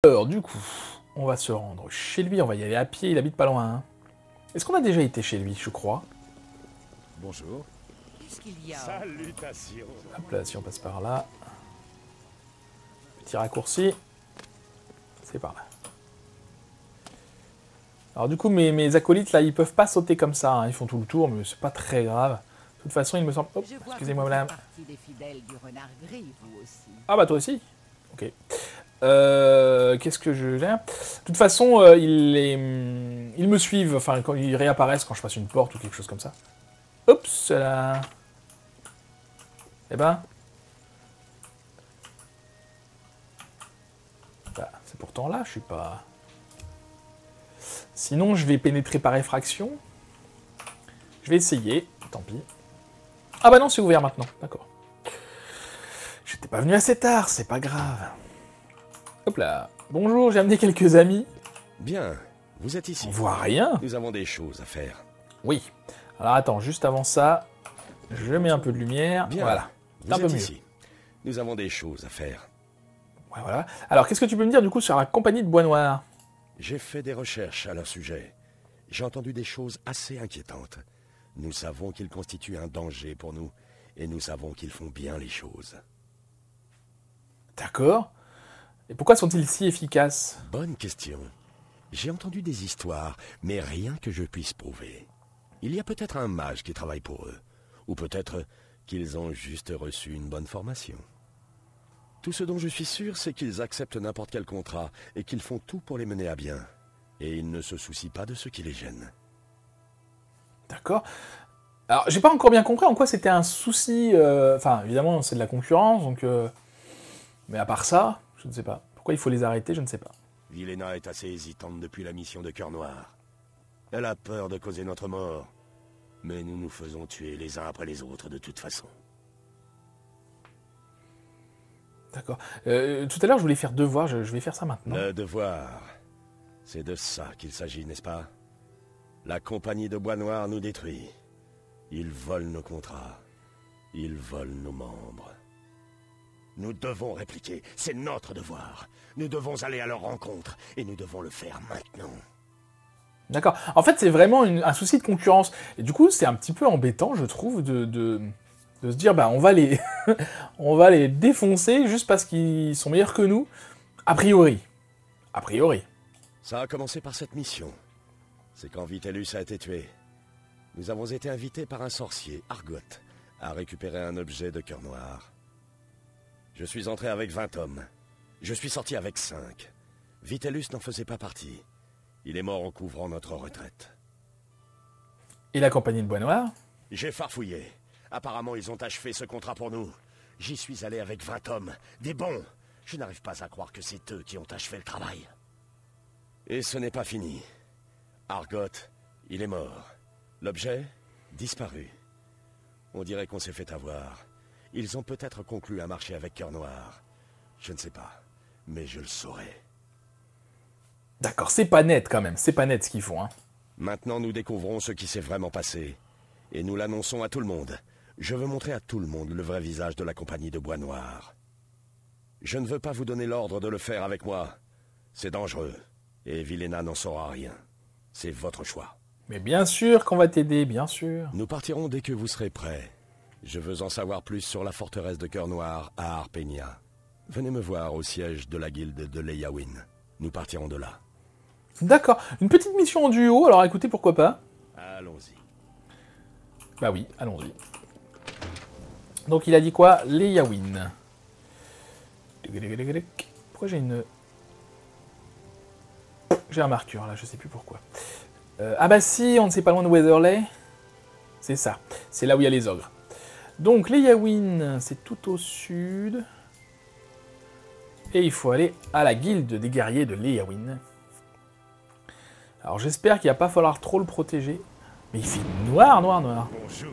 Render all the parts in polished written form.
Alors, du coup, on va se rendre chez lui, on va y aller à pied, il habite pas loin. Hein. Est-ce qu'on a déjà été chez lui, je crois? Bonjour. Qu'est-ce qu'il y a? Salutations. Hop là, si on passe par là. Petit raccourci. C'est par là. Alors du coup, mes acolytes, là, ils peuvent pas sauter comme ça. Hein. Ils font tout le tour, mais c'est pas très grave. De toute façon, il me semble... Oh, excusez-moi, madame. Ah bah toi aussi. Ok. Qu'est-ce que je... De toute façon, ils me suivent, enfin, quand ils réapparaissent quand je passe une porte ou quelque chose comme ça. Oups, là. Eh ben... Bah, c'est pourtant là, je suis pas... Sinon, je vais pénétrer par effraction. Je vais essayer, tant pis. Ah bah non, c'est ouvert maintenant, d'accord. J'étais pas venu assez tard, c'est pas grave. Hop là. Bonjour, j'ai amené quelques amis. Bien, vous êtes ici. On voit rien. Nous avons des choses à faire. Oui. Alors attends, juste avant ça, je mets un peu de lumière. Bien, voilà. Vous Un peu êtes mieux. ici. Nous avons des choses à faire. Ouais, voilà. Alors, qu'est-ce que tu peux me dire du coup sur la compagnie de Bois Noir? J'ai fait des recherches à leur sujet. J'ai entendu des choses assez inquiétantes. Nous savons qu'ils constituent un danger pour nous, et nous savons qu'ils font bien les choses. D'accord. Et pourquoi sont-ils si efficaces? Bonne question. J'ai entendu des histoires, mais rien que je puisse prouver. Il y a peut-être un mage qui travaille pour eux, ou peut-être qu'ils ont juste reçu une bonne formation. Tout ce dont je suis sûr, c'est qu'ils acceptent n'importe quel contrat et qu'ils font tout pour les mener à bien. Et ils ne se soucient pas de ce qui les gêne. D'accord. Alors, j'ai pas encore bien compris en quoi c'était un souci. Enfin, évidemment, c'est de la concurrence, donc. Mais à part ça, je ne sais pas. Pourquoi il faut les arrêter, je ne sais pas. Vilena est assez hésitante depuis la mission de Cœur Noir. Elle a peur de causer notre mort. Mais nous nous faisons tuer les uns après les autres de toute façon. D'accord. Tout à l'heure, je voulais faire devoir, je vais faire ça maintenant. Le devoir. C'est de ça qu'il s'agit, n'est-ce pas? La compagnie de Bois Noir nous détruit. Ils volent nos contrats. Ils volent nos membres. Nous devons répliquer. C'est notre devoir. Nous devons aller à leur rencontre. Et nous devons le faire maintenant. D'accord. En fait, c'est vraiment un souci de concurrence. Et du coup, c'est un petit peu embêtant, je trouve, de se dire, bah, on va les, on va les défoncer juste parce qu'ils sont meilleurs que nous. A priori. A priori. Ça a commencé par cette mission. C'est quand Vitellus a été tué. Nous avons été invités par un sorcier, Argot, à récupérer un objet de Cœur Noir. Je suis entré avec 20 hommes. Je suis sorti avec 5. Vitellus n'en faisait pas partie. Il est mort en couvrant notre retraite. Et la compagnie de Bois Noir? J'ai farfouillé. Apparemment, ils ont achevé ce contrat pour nous. J'y suis allé avec 20 hommes. Des bons. Je n'arrive pas à croire que c'est eux qui ont achevé le travail. Et ce n'est pas fini. Argot, il est mort. L'objet, disparu. On dirait qu'on s'est fait avoir. Ils ont peut-être conclu un marché avec Cœur Noir. Je ne sais pas, mais je le saurai. D'accord, c'est pas net quand même, c'est pas net ce qu'ils font. Hein. Maintenant, nous découvrons ce qui s'est vraiment passé. Et nous l'annonçons à tout le monde. Je veux montrer à tout le monde le vrai visage de la compagnie de Bois Noir. Je ne veux pas vous donner l'ordre de le faire avec moi. C'est dangereux. Et Vilena n'en saura rien. C'est votre choix. Mais bien sûr qu'on va t'aider, bien sûr. Nous partirons dès que vous serez prêts. Je veux en savoir plus sur la forteresse de Cœur Noir à Arpenia. Venez me voir au siège de la guilde de Leyawiin. Nous partirons de là. D'accord. Une petite mission en duo, alors écoutez, pourquoi pas? Allons-y. Bah oui, allons-y. Donc il a dit quoi? Leyawiin. Pourquoi j'ai une... J'ai un marqueur là, je sais plus pourquoi. Ah bah si, on ne sait pas loin de Weatherley. C'est ça, c'est là où il y a les ogres. Donc Leyawiin, c'est tout au sud. Et il faut aller à la guilde des guerriers de Leyawiin. Alors j'espère qu'il va pas falloir trop le protéger. Mais il fait noir, noir, noir. Bonjour.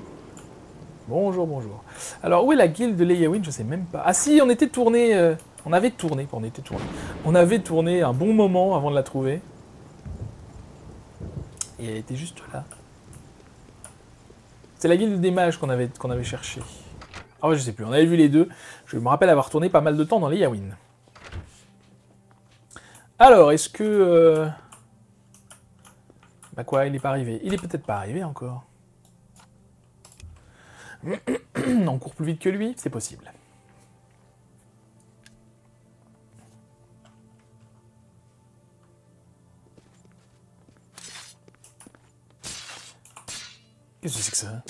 Bonjour, bonjour. Alors où est la guilde de Leyawiin? Je sais même pas. Ah si, on était tourné... On avait tourné un bon moment avant de la trouver. Et elle était juste là. C'est la guilde des mages qu'on avait cherché. Ah ouais, je sais plus, on avait vu les deux. Je me rappelle avoir tourné pas mal de temps dans Leyawiin. Alors, est-ce que... Bah quoi, il n'est pas arrivé. Il est peut-être pas arrivé encore. On court plus vite que lui, c'est possible. Qu'est-ce que c'est que ça?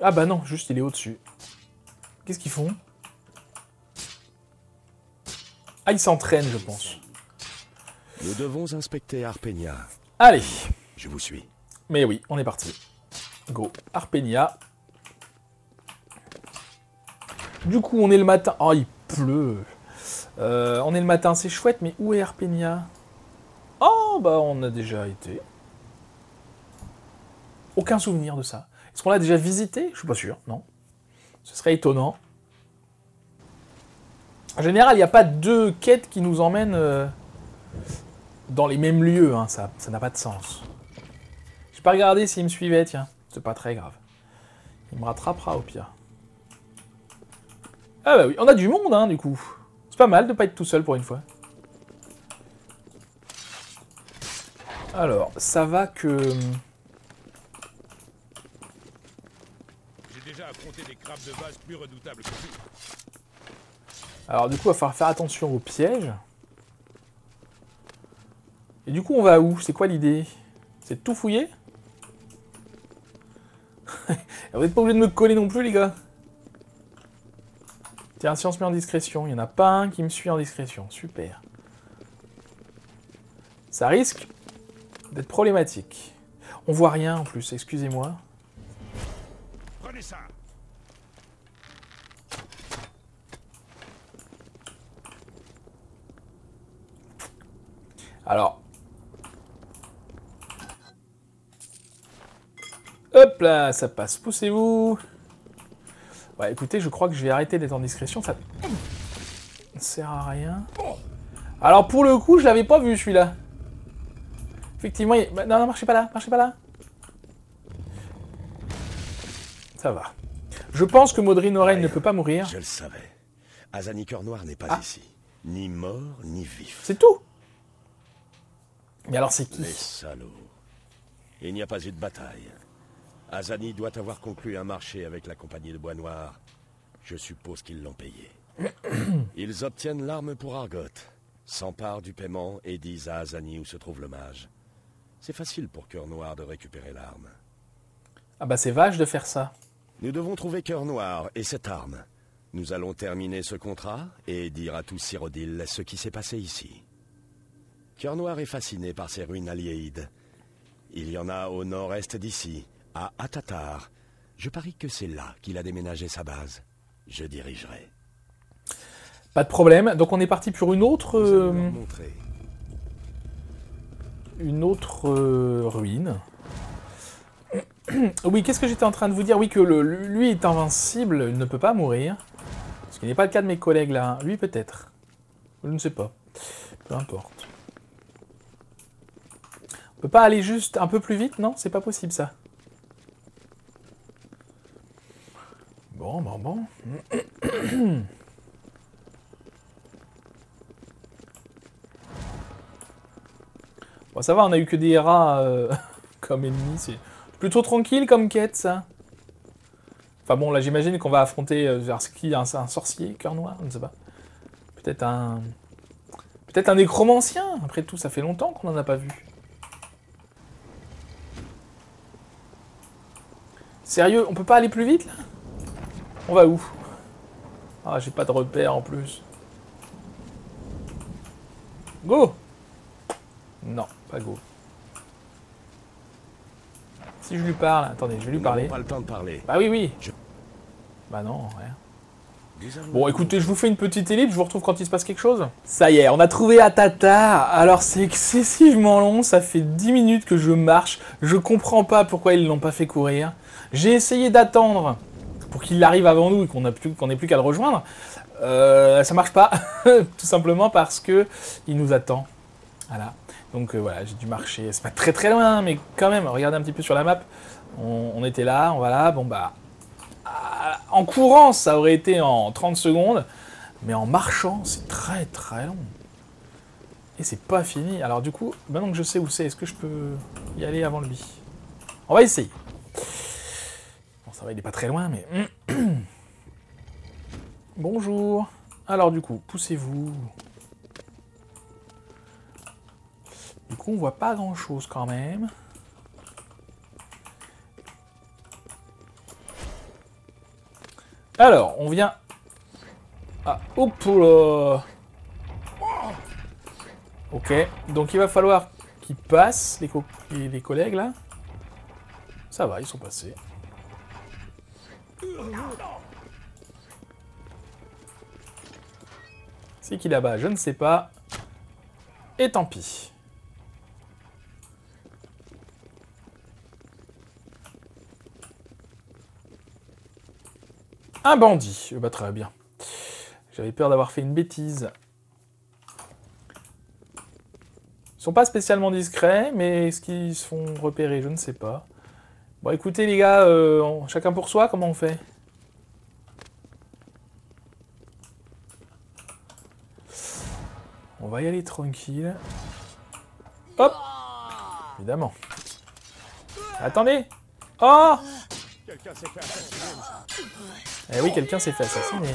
Ah bah non, juste il est au-dessus. Qu'est-ce qu'ils font? Ah, ils s'entraînent, je pense. Nous devons inspecter Arpenia. Allez. Je vous suis. Mais oui, on est parti. Go. Arpenia. Du coup, on est le matin. Oh, il pleut. On est le matin, c'est chouette, mais où est Arpenia? Oh, bah on a déjà été. Aucun souvenir de ça. Est-ce qu'on l'a déjà visité? Je suis pas sûr, non. Ce serait étonnant. En général, il n'y a pas deux quêtes qui nous emmènent dans les mêmes lieux. Hein. Ça n'a pas de sens. J'ai pas regardé s'il me suivait, tiens. C'est pas très grave. Il me rattrapera au pire. Ah bah oui, on a du monde, hein, du coup. C'est pas mal de pas être tout seul pour une fois. Alors, ça va que... J'ai déjà affronté des crabes de base plus redoutables que vous. Alors, du coup, il va falloir faire attention aux pièges. Et du coup, on va où? C'est quoi l'idée? C'est de tout fouiller? Vous n'êtes pas obligé de me coller non plus, les gars. Tiens, si on se met en discrétion, il n'y en a pas un qui me suit en discrétion. Super. Ça risque d'être problématique. On voit rien en plus, excusez-moi. Prenez ça. Alors. Hop là, ça passe. Poussez-vous. Ouais, écoutez, je crois que je vais arrêter d'être en discrétion. Ça ne sert à rien. Alors, pour le coup, je l'avais pas vu, celui-là. Effectivement, il... non, non, marchez pas là, marchez pas là. Ça va. Je pense que Maudrine Oreille ne peut pas mourir. Je le savais. Azani Cœur Noir n'est pas ici. Ni mort, ni vif. C'est tout. Mais alors, c'est qui? Les salauds. Il n'y a pas eu de bataille. Azani doit avoir conclu un marché avec la compagnie de Bois Noir. Je suppose qu'ils l'ont payé. Ils obtiennent l'arme pour Argot, s'emparent du paiement et disent à Azani où se trouve le mage. C'est facile pour Cœur Noir de récupérer l'arme. Ah bah c'est vache de faire ça. Nous devons trouver Cœur Noir et cette arme. Nous allons terminer ce contrat et dire à tous Cyrodiil ce qui s'est passé ici. Cœur Noir est fasciné par ces ruines aliéides. Il y en a au nord-est d'ici, à Atatar. Je parie que c'est là qu'il a déménagé sa base. Je dirigerai. Pas de problème. Donc on est parti pour une autre... ruine. Oui, qu'est-ce que j'étais en train de vous dire? Oui, que lui est invincible, il ne peut pas mourir. Ce qui n'est pas le cas de mes collègues là. Lui peut-être. Je ne sais pas. Peu importe. On peut pas aller juste un peu plus vite, non? C'est pas possible ça. Bon, bon, bon. Bon, ça va, on a eu que des rats comme ennemis. C'est plutôt tranquille comme quête, ça. Enfin bon, là, j'imagine qu'on va affronter vers ce qui un sorcier, Cœur Noir, je ne sais pas. Peut-être un... Peut-être un nécromancien. Après tout, ça fait longtemps qu'on n'en a pas vu. Sérieux, on peut pas aller plus vite, là? On va où? Ah, j'ai pas de repère, en plus. Go! Non, pas go. Si je lui parle... Attendez, je vais lui parler. Pas le temps de parler. Bah oui, oui. Bah non, rien. Bon, écoutez, je vous fais une petite ellipse, je vous retrouve quand il se passe quelque chose. Ça y est, on a trouvé Atatar. Alors, c'est excessivement long, ça fait 10 minutes que je marche. Je comprends pas pourquoi ils l'ont pas fait courir. J'ai essayé d'attendre pour qu'il arrive avant nous et qu'on n'ait plus qu'à le rejoindre. Ça marche pas, tout simplement parce que il nous attend. Voilà. Donc voilà, j'ai dû marcher. C'est pas très très loin, mais quand même, regardez un petit peu sur la map. On était là, voilà, bon bah... En courant, ça aurait été en 30 secondes. Mais en marchant, c'est très très long. Et c'est pas fini. Alors du coup, maintenant que je sais où c'est, est-ce que je peux y aller avant lui? On va essayer. Bon, ça va, il est pas très loin, mais... Bonjour. Alors du coup, poussez-vous. Du coup, on voit pas grand-chose quand même. Alors, on vient... Ah, hop là. Ok, donc il va falloir qu'ils passent, les collègues, là. Ça va, ils sont passés. C'est qui là-bas? Je ne sais pas. Et tant pis. Un bandit. Bah, très bien. J'avais peur d'avoir fait une bêtise. Ils sont pas spécialement discrets, mais est-ce qu'ils se font repérer? Je ne sais pas. Bon, écoutez les gars, chacun pour soi, comment on fait? On va y aller tranquille. Hop! Évidemment. Attendez! Oh! Quelqu'un s'est fait assassiner. Eh oui, quelqu'un s'est fait assassiner.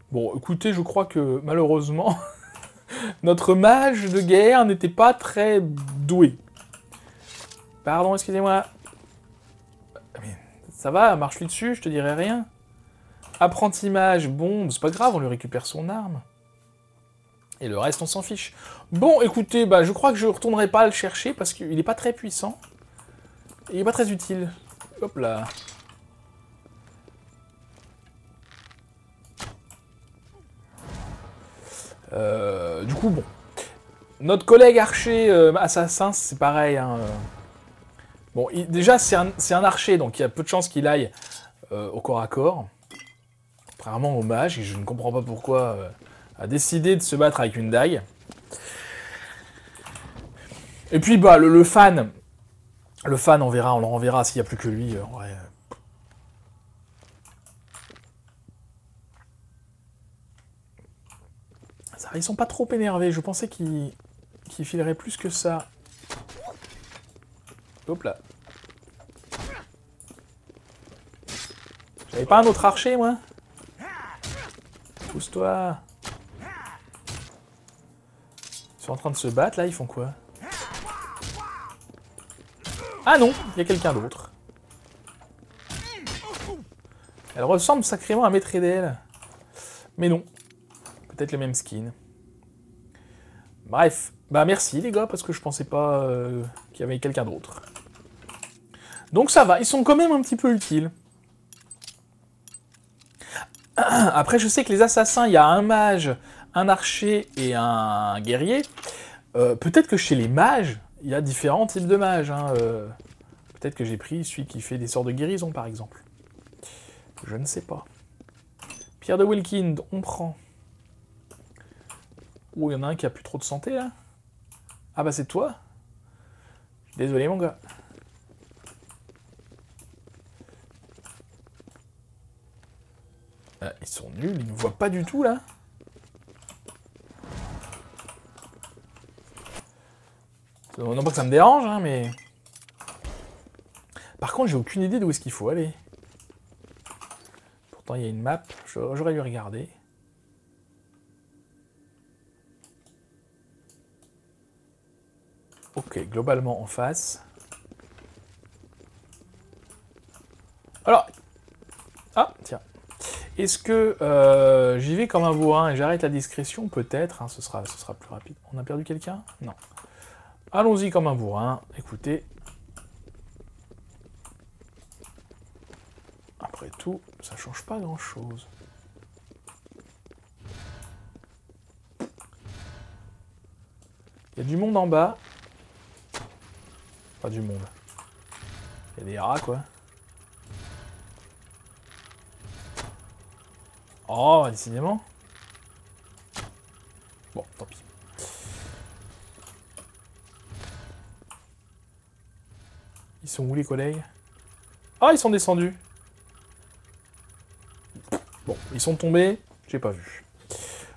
Bon, écoutez, je crois que, malheureusement, notre mage de guerre n'était pas très doué. Pardon, excusez-moi. Ça va, marche-lui dessus, je te dirai rien. Apprenti mage, bon, c'est pas grave, on lui récupère son arme. Et le reste, on s'en fiche. Bon, écoutez, bah, je crois que je retournerai pas le chercher parce qu'il est pas très puissant. Et il est pas très utile. Hop là. Du coup, bon. Notre collègue archer assassin, c'est pareil. Hein, Bon, déjà, c'est un archer, donc il y a peu de chances qu'il aille au corps à corps. Contrairement au mage, et je ne comprends pas pourquoi a décidé de se battre avec une dague. Et puis, bah, le fan, on le renverra s'il n'y a plus que lui. Ouais. Ça, ils sont pas trop énervés, je pensais qu'ils fileraient plus que ça. Hop là. J'avais pas un autre archer, moi? Pousse-toi. Ils sont en train de se battre, là, ils font quoi? Ah non, il y a quelqu'un d'autre. Elle ressemble sacrément à Maître-Edel. Mais non. Peut-être le même skin. Bref. Bah merci les gars, parce que je pensais pas qu'il y avait quelqu'un d'autre. Donc ça va, ils sont quand même un petit peu utiles. Après, je sais que les assassins, il y a un mage, un archer et un guerrier. Peut-être que chez les mages, il y a différents types de mages. Hein. Peut-être que j'ai pris celui qui fait des sorts de guérison, par exemple. Je ne sais pas. Pierre de Wilkind, on prend. Oh, il y en a un qui a plus trop de santé, là. Ah bah c'est toi. Désolé, mon gars. Ils sont nuls, ils ne voient pas du tout, là. Non pas que ça me dérange, hein, mais... Par contre, j'ai aucune idée d'où est-ce qu'il faut aller. Pourtant, il y a une map, j'aurais dû regarder. Ok, globalement en face. Alors... Ah, tiens. Est-ce que j'y vais comme un bourrin et j'arrête la discrétion? Peut-être, hein, ce sera plus rapide. On a perdu quelqu'un? Non. Allons-y comme un bourrin. Écoutez. Après tout, ça change pas grand-chose. Il y a du monde en bas. Pas du monde. Il y a des rats, quoi. Oh, décidément. Bon, tant pis. Ils sont où, les collègues? Ah, ils sont descendus. Bon, ils sont tombés. J'ai pas vu.